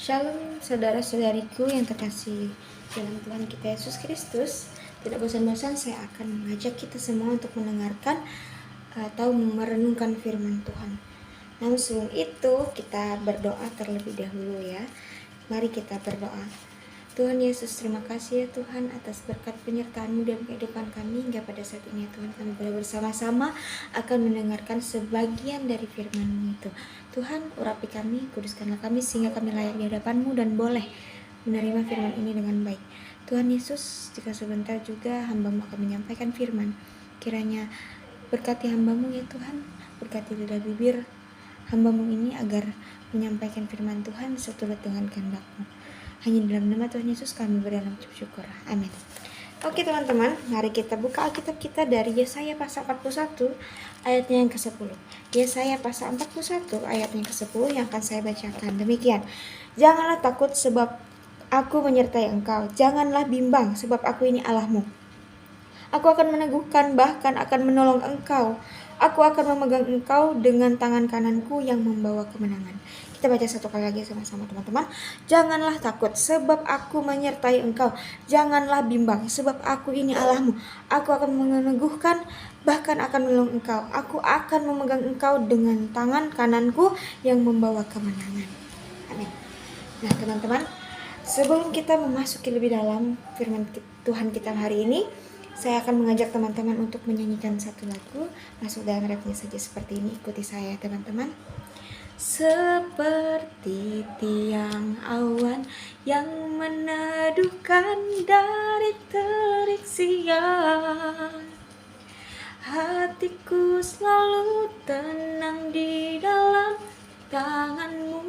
Shalom saudara-saudariku yang terkasih dalam Tuhan kita Yesus Kristus. Tidak bosan-bosan saya akan mengajak kita semua untuk mendengarkan atau merenungkan firman Tuhan. Namun sebelum itu kita berdoa terlebih dahulu ya. Mari kita berdoa. Tuhan Yesus, terima kasih ya Tuhan atas berkat penyertaan-Mu dalam kehidupan kami hingga pada saat ini ya Tuhan. Kami boleh bersama-sama akan mendengarkan sebagian dari firman-Mu itu. Tuhan, urapi kami, kuduskanlah kami sehingga kami layak di hadapan-Mu dan boleh menerima firman ini dengan baik. Tuhan Yesus, jika sebentar juga hamba-Mu akan menyampaikan firman, kiranya berkati hamba-Mu ya Tuhan, berkati lidah bibir hamba-Mu ini agar menyampaikan firman Tuhan seturut dengan kehendak-Mu. Hanya dalam nama Tuhan Yesus kami berdalam ucap syukur. Amin. Oke teman-teman, mari kita buka Alkitab kita dari Yesaya pasal 41 ayatnya yang ke-10. Yesaya pasal 41 ayatnya yang ke-10 yang akan saya bacakan. Demikian. Janganlah takut sebab aku menyertai engkau. Janganlah bimbang sebab aku ini Allahmu. Aku akan meneguhkan, bahkan akan menolong engkau. Aku akan memegang engkau dengan tangan kananku yang membawa kemenangan. Kita baca satu kali lagi sama-sama teman-teman. Janganlah takut sebab aku menyertai engkau. Janganlah bimbang sebab aku ini Allahmu. Aku akan meneguhkan, bahkan akan menolong engkau. Aku akan memegang engkau dengan tangan kananku yang membawa kemenangan. Amin. Nah teman-teman, sebelum kita memasuki lebih dalam firman Tuhan kita hari ini, saya akan mengajak teman-teman untuk menyanyikan satu lagu. Masuk dalam refnya saja seperti ini. Ikuti saya teman-teman. Seperti tiang awan yang meneduhkan dari terik siang, hatiku selalu tenang di dalam tangan-Mu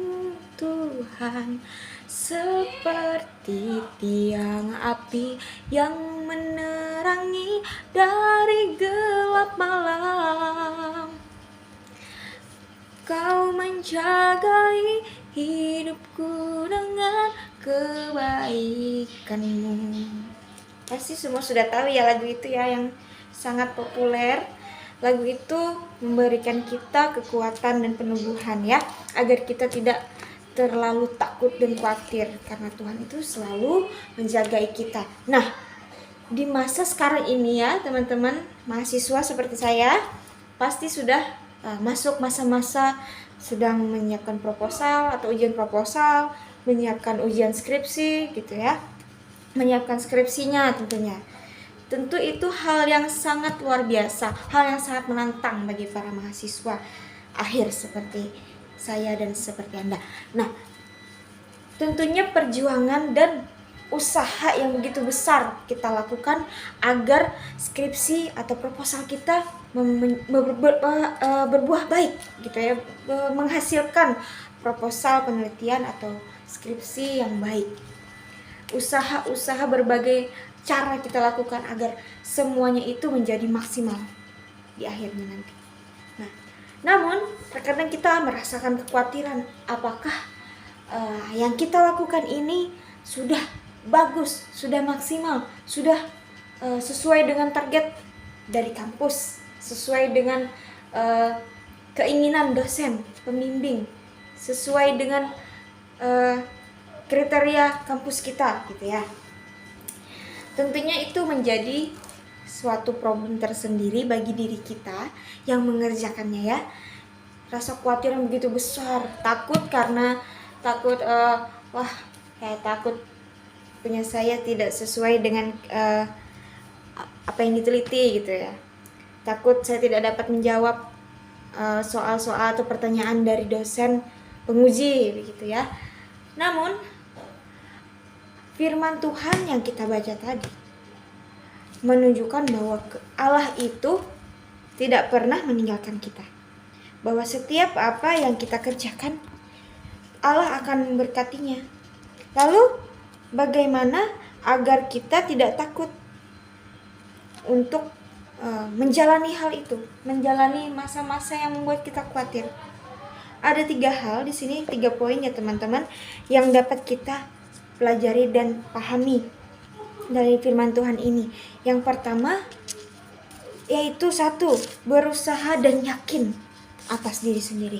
Tuhan. Seperti tiang api yang menerangi dari gelap malam, Kau menjagai hidupku dengan kebaikan-Mu. Pasti semua sudah tahu ya lagu itu ya, yang sangat populer. Lagu itu memberikan kita kekuatan dan peneguhan ya, agar kita tidak terlalu takut dan khawatir, karena Tuhan itu selalu menjagai kita. Nah, di masa sekarang ini ya teman-teman, mahasiswa seperti saya pasti sudah masuk masa-masa sedang menyiapkan proposal atau ujian proposal, menyiapkan ujian skripsi gitu ya, menyiapkan skripsinya tentunya. Tentu itu hal yang sangat luar biasa, hal yang sangat menantang bagi para mahasiswa akhir seperti saya dan seperti Anda. Nah, tentunya perjuangan dan usaha yang begitu besar kita lakukan agar skripsi atau proposal kita berbuah baik gitu ya, menghasilkan proposal penelitian atau skripsi yang baik. Usaha-usaha berbagai cara kita lakukan agar semuanya itu menjadi maksimal di akhirnya nanti. Nah, namun terkadang kita merasakan kekhawatiran, apakah yang kita lakukan ini sudah bagus, sudah maksimal, sudah sesuai dengan target dari kampus, sesuai dengan keinginan dosen, pembimbing, sesuai dengan kriteria kampus kita gitu ya. Tentunya itu menjadi suatu problem tersendiri bagi diri kita yang mengerjakannya ya. Rasa khawatir yang begitu besar, takut karena takut takut punya saya tidak sesuai dengan apa yang diteliti gitu ya. Takut saya tidak dapat menjawab soal-soal atau pertanyaan dari dosen penguji begitu ya. Namun firman Tuhan yang kita baca tadi menunjukkan bahwa Allah itu tidak pernah meninggalkan kita. Bahwa setiap apa yang kita kerjakan, Allah akan memberkatinya. Lalu bagaimana agar kita tidak takut untuk menjalani hal itu, menjalani masa-masa yang membuat kita khawatir? Ada 3 hal di sini, 3 poin ya teman-teman, yang dapat kita pelajari dan pahami dari firman Tuhan ini. Yang pertama yaitu 1, berusaha dan yakin atas diri sendiri.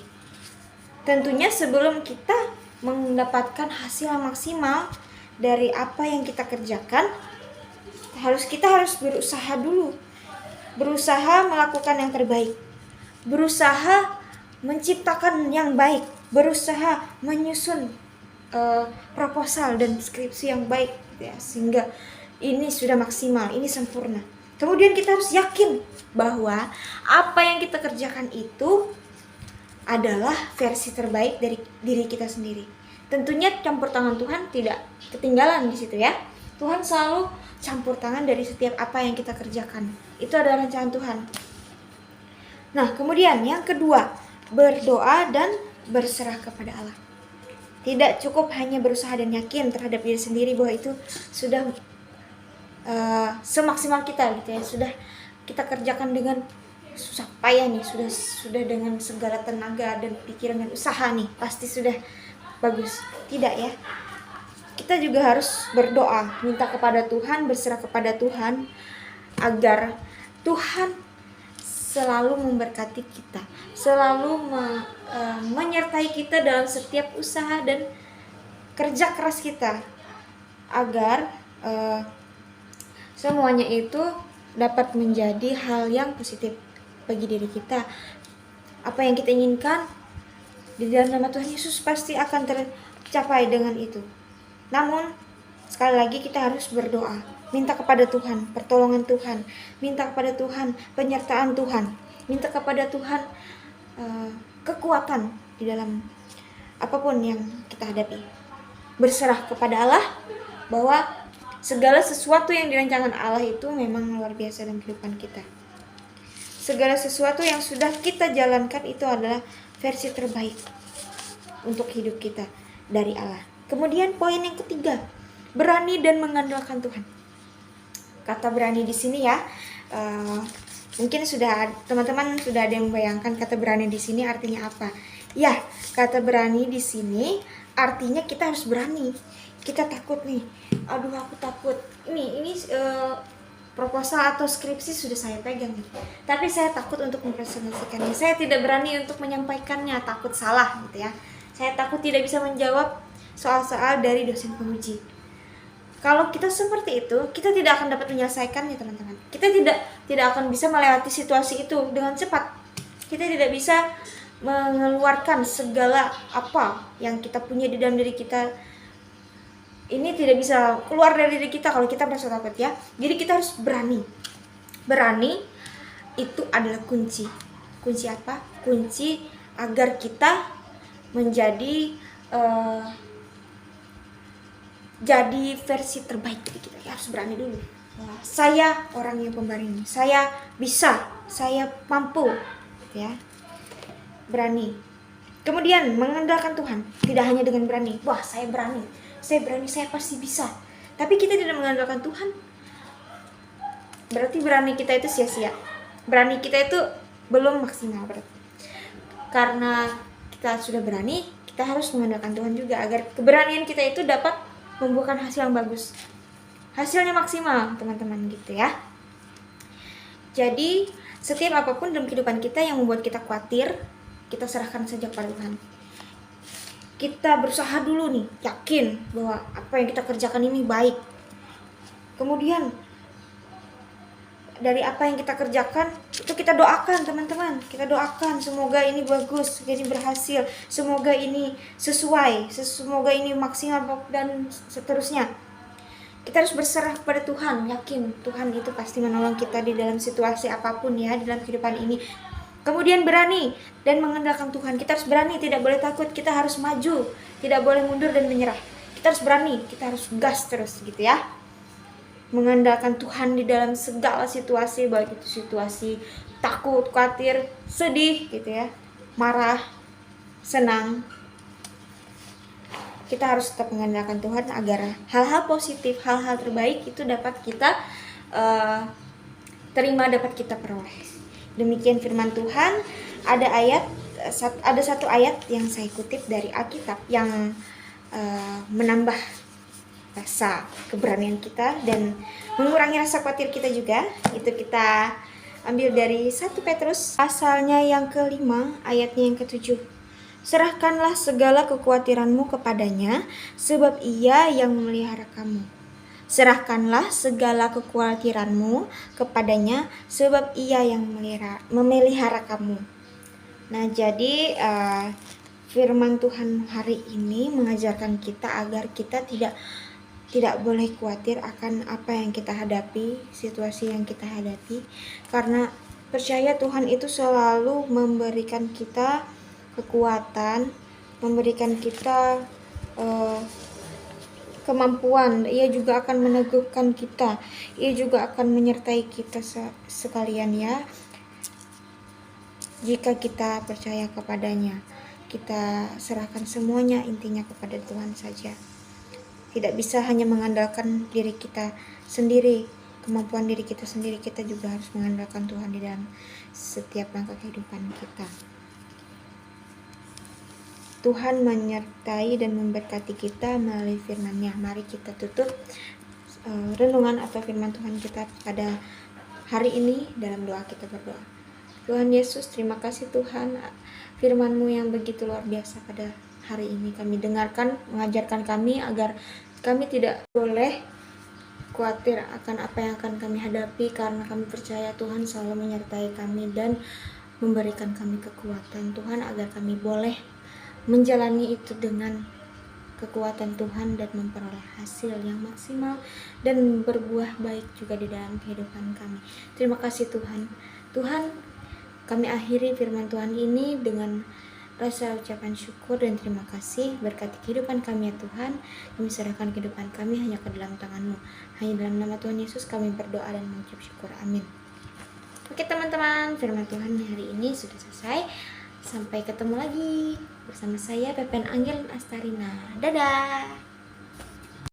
Tentunya sebelum kita mendapatkan hasil yang maksimal dari apa yang kita kerjakan, kita harus berusaha dulu. Berusaha melakukan yang terbaik. Berusaha menciptakan yang baik. Berusaha menyusun proposal dan skripsi yang baik gitu ya, sehingga ini sudah maksimal, ini sempurna. Kemudian kita harus yakin bahwa apa yang kita kerjakan itu adalah versi terbaik dari diri kita sendiri. Tentunya campur tangan Tuhan tidak ketinggalan di situ ya. Tuhan selalu campur tangan dari setiap apa yang kita kerjakan. Itu adalah rencana Tuhan. Nah, kemudian yang kedua, berdoa dan berserah kepada Allah. Tidak cukup hanya berusaha dan yakin terhadap diri sendiri bahwa itu sudah semaksimal kita gitu ya. Sudah kita kerjakan dengan susah payah nih, sudah dengan segala tenaga dan pikiran dan usaha nih, pasti sudah bagus. Tidak ya. Kita juga harus berdoa, minta kepada Tuhan, berserah kepada Tuhan agar Tuhan selalu memberkati kita, selalu menyertai kita dalam setiap usaha dan kerja keras kita, agar semuanya itu dapat menjadi hal yang positif bagi diri kita. Apa yang kita inginkan di dalam nama Tuhan Yesus pasti akan tercapai dengan itu. Namun sekali lagi kita harus berdoa, minta kepada Tuhan pertolongan Tuhan, minta kepada Tuhan penyertaan Tuhan, minta kepada Tuhan kekuatan di dalam apapun yang kita hadapi. Berserah kepada Allah bahwa segala sesuatu yang direncanakan Allah itu memang luar biasa dalam kehidupan kita. Segala sesuatu yang sudah kita jalankan itu adalah versi terbaik untuk hidup kita dari Allah. Kemudian poin yang ketiga, berani dan mengandalkan Tuhan. Kata berani di sini ya, mungkin teman-teman sudah ada yang membayangkan kata berani di sini artinya apa? Ya, kata berani di sini artinya kita harus berani. Kita takut nih, aduh aku takut. Ini proposal atau skripsi sudah saya pegang nih, tapi saya takut untuk mempresentasikannya. Saya tidak berani untuk menyampaikannya, takut salah gitu ya. Saya takut tidak bisa menjawab soal-soal dari dosen penguji. Kalau kita seperti itu, kita tidak akan dapat menyelesaikannya, teman-teman. Kita tidak akan bisa melewati situasi itu dengan cepat. Kita tidak bisa mengeluarkan segala apa yang kita punya di dalam diri kita. Ini tidak bisa keluar dari diri kita kalau kita merasa takut ya. Jadi kita harus berani. Berani itu adalah kunci. Kunci apa? Kunci agar kita menjadi jadi versi terbaik dari kita. Ya, harus berani dulu. Saya orang yang pemberani. Saya bisa. Saya mampu. Ya. Berani. Kemudian mengandalkan Tuhan. Tidak hanya dengan berani. Wah, saya berani, saya pasti bisa. Tapi kita tidak mengandalkan Tuhan. Berarti berani kita itu sia-sia. Berani kita itu belum maksimal berarti. Karena kita sudah berani, kita harus mengandalkan Tuhan juga agar keberanian kita itu dapat membuahkan hasil yang bagus. Hasilnya maksimal, teman-teman gitu ya. Jadi, setiap apapun dalam kehidupan kita yang membuat kita khawatir, kita serahkan saja kepada Tuhan. Kita berusaha dulu nih, yakin bahwa apa yang kita kerjakan ini baik. Kemudian dari apa yang kita kerjakan itu kita doakan, teman-teman. Kita doakan semoga ini bagus, ini berhasil, semoga ini sesuai, semoga ini maksimal dan seterusnya. Kita harus berserah kepada Tuhan, yakin Tuhan itu pasti menolong kita di dalam situasi apapun ya di dalam kehidupan ini. Kemudian berani dan mengandalkan Tuhan. Kita harus berani, tidak boleh takut. Kita harus maju, tidak boleh mundur dan menyerah. Kita harus berani, kita harus gas terus gitu ya. Mengandalkan Tuhan di dalam segala situasi, baik itu situasi takut, khawatir, sedih gitu ya, marah, senang. Kita harus tetap mengandalkan Tuhan agar hal-hal positif, hal-hal terbaik itu dapat kita terima, dapat kita peroleh. Demikian firman Tuhan. Ada satu ayat yang saya kutip dari Alkitab yang menambah rasa keberanian kita dan mengurangi rasa khawatir kita juga. Itu kita ambil dari 1 Petrus pasalnya yang ke-5 ayatnya yang ke-7. Serahkanlah segala kekhawatiranmu kepadanya, sebab Ia yang memelihara kamu. Serahkanlah segala kekhawatiranmu kepadanya, sebab Ia yang memelihara kamu. Nah, jadi firman Tuhan hari ini mengajarkan kita agar kita tidak boleh khawatir akan apa yang kita hadapi, situasi yang kita hadapi, karena percaya Tuhan itu selalu memberikan kita kekuatan, memberikan kita kemampuan. Ia juga akan meneguhkan kita, Ia juga akan menyertai kita sekalian ya, jika kita percaya kepadanya. Kita serahkan semuanya intinya kepada Tuhan saja. Tidak bisa hanya mengandalkan diri kita sendiri, kemampuan diri kita sendiri. Kita juga harus mengandalkan Tuhan di dalam setiap langkah kehidupan kita. Tuhan menyertai dan memberkati kita melalui firman-Nya. Mari kita tutup renungan atau firman Tuhan kita pada hari ini dalam doa. Kita berdoa. Tuhan Yesus, terima kasih Tuhan, firman-Mu yang begitu luar biasa pada hari ini kami dengarkan, mengajarkan kami agar kami tidak boleh khawatir akan apa yang akan kami hadapi, karena kami percaya Tuhan selalu menyertai kami dan memberikan kami kekuatan Tuhan, agar kami boleh menjalani itu dengan kekuatan Tuhan dan memperoleh hasil yang maksimal dan berbuah baik juga di dalam kehidupan kami. Terima kasih Tuhan. Tuhan, kami akhiri firman Tuhan ini dengan rasa ucapan syukur dan terima kasih. Berkati kehidupan kami ya Tuhan. Kami serahkan kehidupan kami hanya ke dalam tangan-Mu. Hanya dalam nama Tuhan Yesus kami berdoa dan mengucap syukur. Amin. Oke teman-teman, firman Tuhan hari ini sudah selesai. Sampai ketemu lagi bersama saya Pepen Angel Astarina. Dadah.